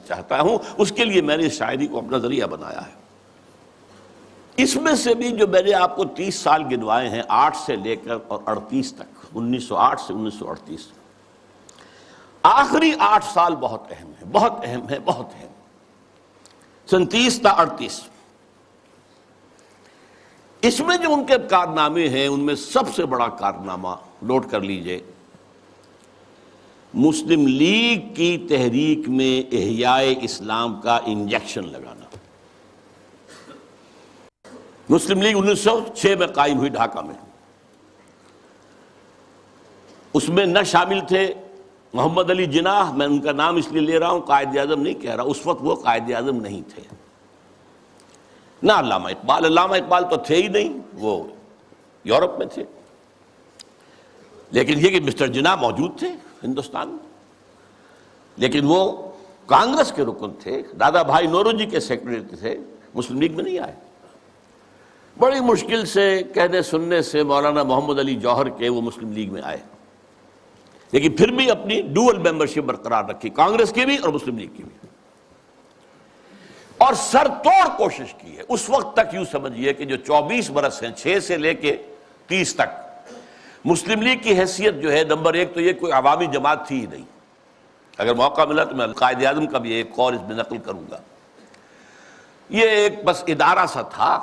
چاہتا ہوں، اس کے لیے میں نے اس شاعری کو اپنا ذریعہ بنایا ہے۔ اس میں سے بھی جو میں نے آپ کو 30 سال گنوائے ہیں، 8 سے لے کر اور 38 تک، 1908 سے 1938، آخری 8 سال بہت اہم ہے، بہت اہم ہے، بہت اہم، 37 تا 38۔ اس میں جو ان کے کارنامے ہیں، ان میں سب سے بڑا کارنامہ نوٹ کر لیجئے، مسلم لیگ کی تحریک میں احیاء اسلام کا انجیکشن لگانا۔ مسلم لیگ 1906 میں قائم ہوئی ڈھاکہ میں، اس میں نہ شامل تھے محمد علی جناح، میں ان کا نام اس لیے لے رہا ہوں، قائد اعظم نہیں کہہ رہا، اس وقت وہ قائد اعظم نہیں تھے، نہ علامہ اقبال تو تھے ہی نہیں، وہ یورپ میں تھے، لیکن یہ کہ مسٹر جناح موجود تھے ہندوستان میں، لیکن وہ کانگریس کے رکن تھے، دادا بھائی نوروجی کے سیکرٹری تھے، مسلم لیگ میں نہیں آئے۔ بڑی مشکل سے کہنے سننے سے مولانا محمد علی جوہر کے وہ مسلم لیگ میں آئے، لیکن پھر بھی اپنی ڈوئل ممبرشپ برقرار رکھی، کانگریس کی بھی اور مسلم لیگ کی بھی، اور سر توڑ کوشش کی ہے۔ اس وقت تک یوں سمجھیے کہ جو 24 برس ہیں، 6 سے لے کے 30 تک، مسلم لیگ کی حیثیت جو ہے، نمبر ایک تو یہ کوئی عوامی جماعت تھی ہی نہیں۔ اگر موقع ملا تو میں قائد اعظم کا بھی ایک قول اس میں نقل کروں گا، یہ ایک بس ادارہ سا تھا،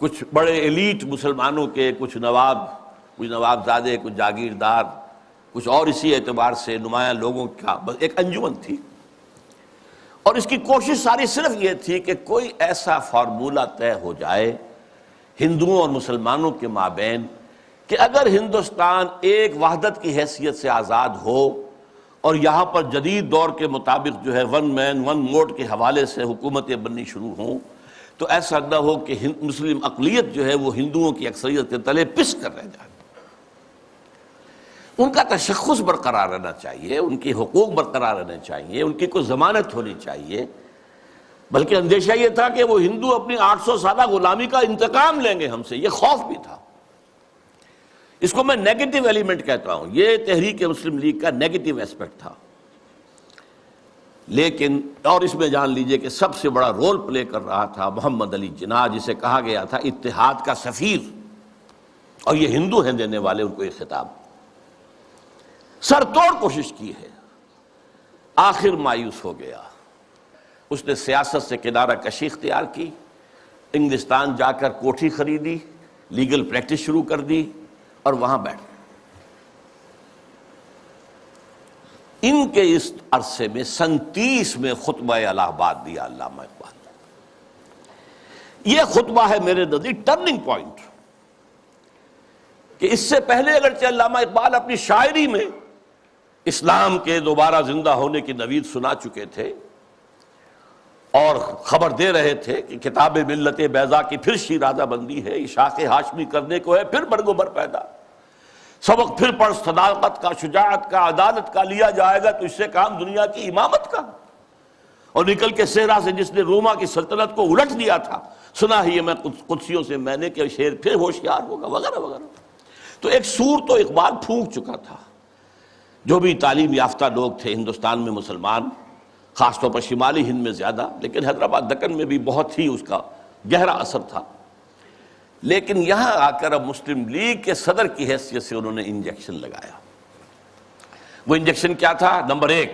کچھ بڑے ایلیٹ مسلمانوں کے، کچھ نوابزادے، کچھ جاگیردار، کچھ اور اسی اعتبار سے نمایاں لوگوں کا بس ایک انجمن تھی، اور اس کی کوشش ساری صرف یہ تھی کہ کوئی ایسا فارمولہ طے ہو جائے ہندوؤں اور مسلمانوں کے مابین کہ اگر ہندوستان ایک وحدت کی حیثیت سے آزاد ہو اور یہاں پر جدید دور کے مطابق جو ہے ون مین ون ووٹ کے حوالے سے حکومتیں بننی شروع ہوں، تو ایسا نہ ہو کہ مسلم اقلیت جو ہے وہ ہندوؤں کی اکثریت کے تلے پس کر رہ جائے۔ ان کا تشخص برقرار رہنا چاہیے، ان کی حقوق برقرار رہنے چاہیے، ان کی کوئی ضمانت ہونی چاہیے، بلکہ اندیشہ یہ تھا کہ وہ ہندو اپنی 800 سالہ غلامی کا انتقام لیں گے ہم سے، یہ خوف بھی تھا۔ اس کو میں نیگیٹو ایلیمنٹ کہتا ہوں، یہ تحریک مسلم لیگ کا نیگیٹو ایسپیکٹ تھا، لیکن اور اس میں جان لیجئے کہ سب سے بڑا رول پلے کر رہا تھا محمد علی جناح، جسے کہا گیا تھا اتحاد کا سفیر، اور یہ ہندو ہیں دینے والے ان کو یہ خطاب۔ سر توڑ کوشش کی ہے، آخر مایوس ہو گیا، اس نے سیاست سے کنارہ کشی اختیار کی، انگلستان جا کر کوٹھی خریدی، لیگل پریکٹس شروع کر دی، اور وہاں بیٹھ۔ ان کے اس عرصے میں 37 میں خطبہ الہ آباد دیا علامہ اقبال نے۔ یہ خطبہ ہے میرے نزدیک ٹرننگ پوائنٹ، کہ اس سے پہلے اگرچہ علامہ اقبال اپنی شاعری میں اسلام کے دوبارہ زندہ ہونے کی نوید سنا چکے تھے اور خبر دے رہے تھے کہ کتاب ملت بیضا کی پھر شیرازہ بندی ہے، اشاق ہاشمی کرنے کو ہے پھر برگ و بر پیدا، سبق پھر پڑھ صداقت کا، شجاعت کا، عدالت کا، لیا جائے گا تو اس سے کام دنیا کی امامت کا، اور نکل کے صحرا سے جس نے روما کی سلطنت کو الٹ دیا تھا، سنا ہی میں قدسیوں سے میں نے کہ شیر پھر ہوشیار ہوگا، وغیرہ وغیرہ۔ تو ایک سور تو اقبال پھونک چکا تھا۔ جو بھی تعلیم یافتہ لوگ تھے ہندوستان میں مسلمان، خاص طور پر شمالی ہند میں زیادہ، لیکن حیدرآباد دکن میں بھی بہت ہی اس کا گہرا اثر تھا، لیکن یہاں آ کر اب مسلم لیگ کے صدر کی حیثیت سے انہوں نے انجیکشن لگایا۔ وہ انجیکشن کیا تھا؟ نمبر ایک،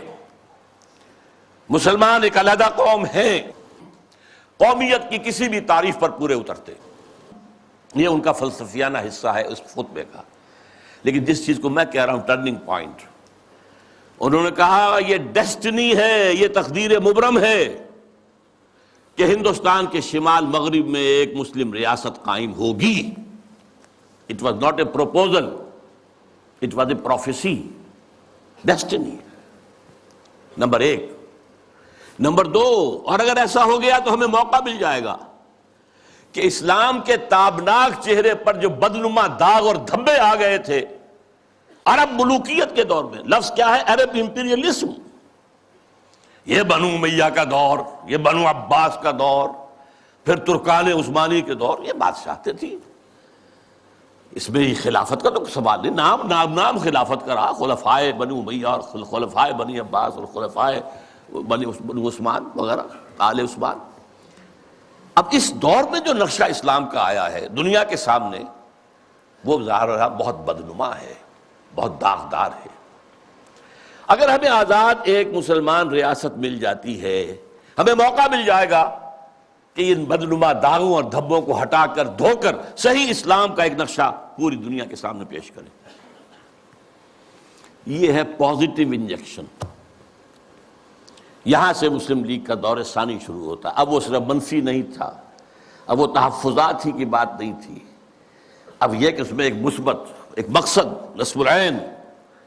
مسلمان ایک علیحدہ قوم ہیں، قومیت کی کسی بھی تعریف پر پورے اترتے، یہ ان کا فلسفیانہ حصہ ہے اس خطبے کا۔ لیکن جس چیز کو میں کہہ رہا ہوں ٹرننگ پوائنٹ، انہوں نے کہا یہ ڈیسٹنی ہے، یہ تقدیر مبرم ہے کہ ہندوستان کے شمال مغرب میں ایک مسلم ریاست قائم ہوگی۔ It was not a proposal, it was a prophecy, destiny. Number ایک۔ نمبر دو، اور اگر ایسا ہو گیا تو ہمیں موقع مل جائے گا کہ اسلام کے تابناک چہرے پر جو بدنما داغ اور دھبے آ گئے تھے عرب ملوکیت کے دور میں، لفظ کیا ہے؟ عرب امپیریلزم، یہ بنو امیہ کا دور، یہ بنو عباس کا دور، پھر ترکان عثمانی کے دور، یہ بادشاہتیں تھیں، اس میں خلافت کا تو سوال نہیں، نام خلافت کا رہا، خلفائے بنو امیہ اور خلفائے بنی عباس اور خلفائے بنو عثمان وغیرہ، آل عثمان. اب اس دور میں جو نقشہ اسلام کا آیا ہے دنیا کے سامنے، وہ ظاہر بہت بدنما ہے، بہت داغدار ہے. اگر ہمیں آزاد ایک مسلمان ریاست مل جاتی ہے، ہمیں موقع مل جائے گا کہ ان بدنما داغوں اور دھبوں کو ہٹا کر دھو کر صحیح اسلام کا ایک نقشہ پوری دنیا کے سامنے پیش کریں. یہ ہے پازیٹیو انجیکشن. یہاں سے مسلم لیگ کا دور ثانی شروع ہوتا. اب وہ صرف منفی نہیں تھا، اب وہ تحفظات ہی کی بات نہیں تھی، اب یہ کہ اس میں ایک مثبت، ایک مقصد، نصب العین،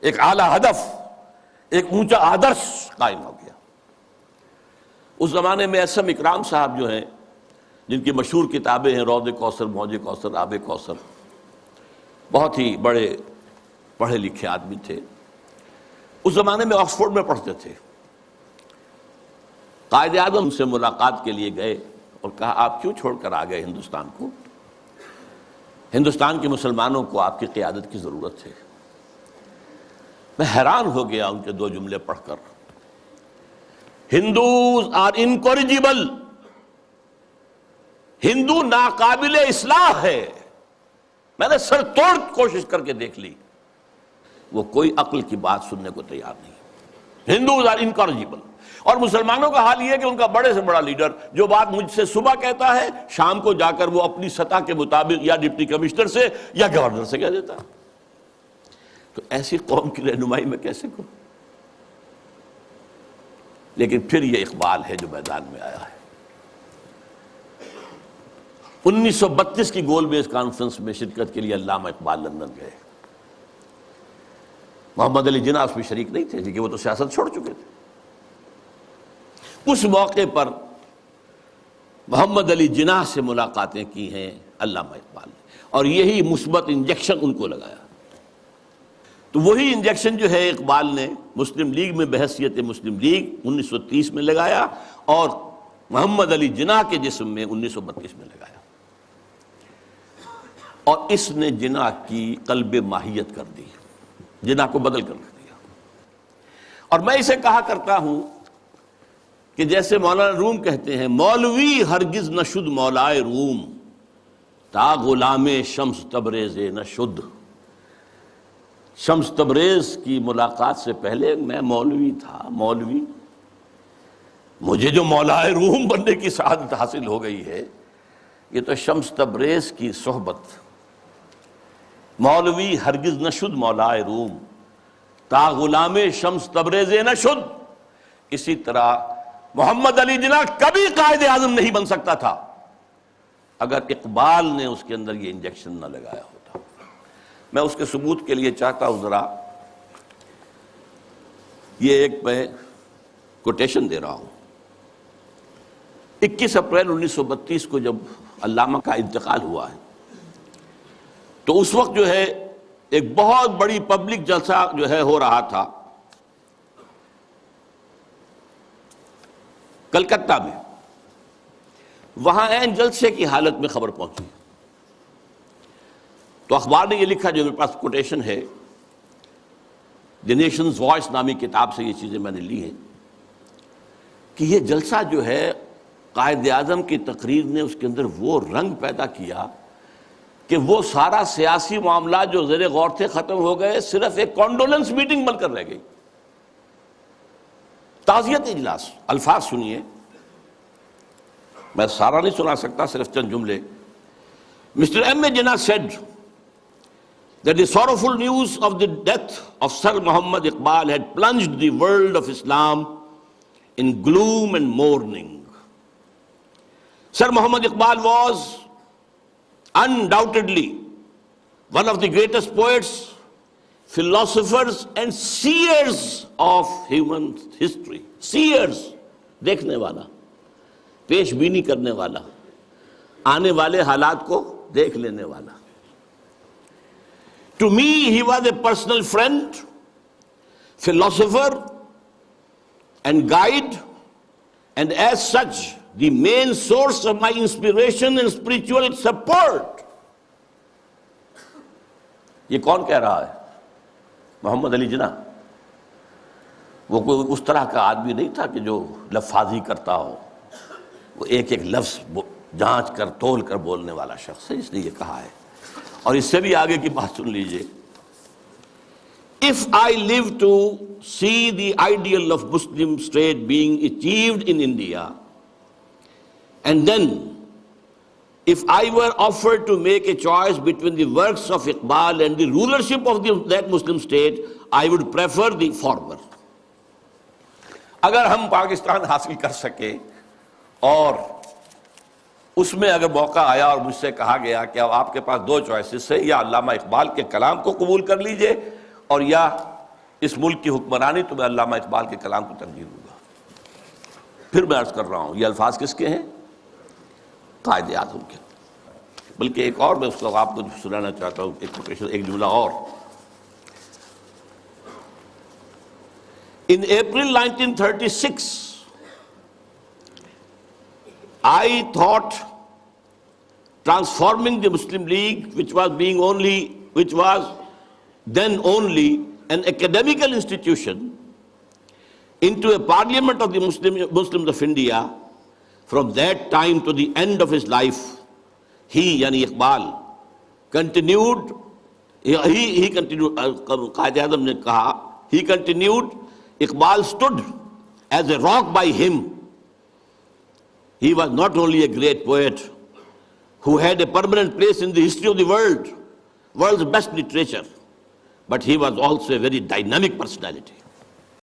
ایک اعلیٰ ہدف، ایک اونچا آدرش قائم ہو گیا. اس زمانے میں اسم اکرام صاحب جو ہیں، جن کی مشہور کتابیں ہیں روض کوثر، موج کوثر، آب کوثر، بہت ہی بڑے پڑھے لکھے آدمی تھے. اس زمانے میں آکسفورڈ میں پڑھتے تھے. قائد اعظم سے ملاقات کے لیے گئے اور کہا آپ کیوں چھوڑ کر آ گئے ہندوستان کو؟ ہندوستان کے مسلمانوں کو آپ کی قیادت کی ضرورت ہے. میں حیران ہو گیا ان کے دو جملے پڑھ کر. Hindus are incorrigible. ہندو ناقابل اصلاح ہے. میں نے سر توڑ کوشش کر کے دیکھ لی، وہ کوئی عقل کی بات سننے کو تیار نہیں. Hindus are incorrigible. اور مسلمانوں کا حال یہ ہے کہ ان کا بڑے سے بڑا لیڈر جو بات مجھ سے صبح کہتا ہے، شام کو جا کر وہ اپنی سطح کے مطابق یا ڈپٹی کمشنر سے یا گورنر سے کہہ دیتا. تو ایسی قوم کی رہنمائی میں کیسے کروں؟ لیکن پھر یہ اقبال ہے جو میدان میں آیا ہے. 1932 کی گول بیس کانفرنس میں شرکت کے لیے علامہ اقبال لندن گئے. محمد علی جناح اس میں شریک نہیں تھے کیونکہ وہ تو سیاست چھوڑ چکے تھے. اس موقع پر محمد علی جناح سے ملاقاتیں کی ہیں علامہ اقبال نے، اور یہی مثبت انجیکشن ان کو لگایا. تو وہی انجیکشن جو ہے اقبال نے مسلم لیگ میں بحیثیت مسلم لیگ 1930 میں لگایا اور محمد علی جناح کے جسم میں 1932 میں لگایا. اور اس نے جناح کی قلب ماہیت کر دی، جناح کو بدل کر رکھ دیا. اور میں اسے کہا کرتا ہوں کہ جیسے مولانا روم کہتے ہیں، مولوی ہرگز نہ شد مولائے روم، تا غلام شمس تبریز نہ شد. شمس تبریز کی ملاقات سے پہلے میں مولوی تھا. مولوی، مجھے جو مولائے روم بننے کی سعادت حاصل ہو گئی ہے، یہ تو شمس تبریز کی صحبت. مولوی ہرگز نہ شد مولائے روم، تا غلام شمس تبریز نہ شد. اسی طرح محمد علی جناح کبھی قائد اعظم نہیں بن سکتا تھا اگر اقبال نے اس کے اندر یہ انجیکشن نہ لگایا ہوتا. میں اس کے ثبوت کے لیے چاہتا ہوں ذرا یہ ایک میں کوٹیشن دے رہا ہوں. 21 اپریل 1932 کو جب علامہ کا انتقال ہوا ہے تو اس وقت جو ہے ایک بہت بڑی پبلک جلسہ جو ہے ہو رہا تھا کلکتہ میں. وہاں عین جلسے کی حالت میں خبر پہنچی تو اخبار نے یہ لکھا، جو میرے پاس کوٹیشن ہے، دی نیشنز وائس نامی کتاب سے یہ چیزیں میں نے لی ہیں، کہ یہ جلسہ جو ہے قائد اعظم کی تقریر نے اس کے اندر وہ رنگ پیدا کیا کہ وہ سارا سیاسی معاملات جو زیر غور تھے ختم ہو گئے، صرف ایک کانڈولنس میٹنگ بن کر رہ گئی. تعزیت اجلاس. الفاظ سنیے، میں سارا نہیں سنا سکتا، صرف چند جملے. Mr. M. A. Jinnah said that the sorrowful news of the death of Sir Muhammad Iqbal had plunged the world of Islam in gloom and mourning. Sir Muhammad Iqbal was undoubtedly one of the greatest poets, philosophers and seers of human history. Seers, دیکھنے والا، پیش بینی کرنے والا، آنے والے حالات کو دیکھ لینے والا. To me he was a personal friend, philosopher and guide, and as such the main source of my inspiration and spiritual support. یہ کون کہہ رہا ہے؟ محمد علی جناح. وہ کوئی اس طرح کا آدمی نہیں تھا کہ جو لفاظی کرتا ہو، وہ ایک ایک لفظ جانچ کر تول کر بولنے والا شخص ہے، اس لیے یہ کہا ہے۔ اور اس سے بھی آگے کی بات سن لیجئے، If I live to see the ideal of Muslim state being achieved in India, and then if I were offered to make a choice between the works of Iqbal and the rulership of that Muslim state, I would prefer the former. اگر ہم پاکستان حاصل کر سکے اور اس میں اگر موقع آیا اور مجھ سے کہا گیا کہ اب آپ کے پاس دو چوائسز ہے، یا علامہ اقبال کے کلام کو قبول کر لیجئے اور یا اس ملک کی حکمرانی، تو میں علامہ اقبال کے کلام کو ترجیح دوں گا۔ پھر میں عرض کر رہا ہوں یہ الفاظ کس کے ہیں؟ قائد اعظم کے۔ بلکہ ایک اور میں اس کو آپ کو سنانا چاہتا ہوں، ایک جملہ اور۔ In April 1936, I thought transforming the Muslim League, which was then only an academical institution, into a parliament of the Muslims of India. From that time to the end of his life, he, yani Iqbal, continued, he continued, Qaid Azam ne kaha, he continued, Iqbal stood as a rock by him. He was not only a great poet who had a permanent place in the history of the world's best literature, but he was also a very dynamic personality.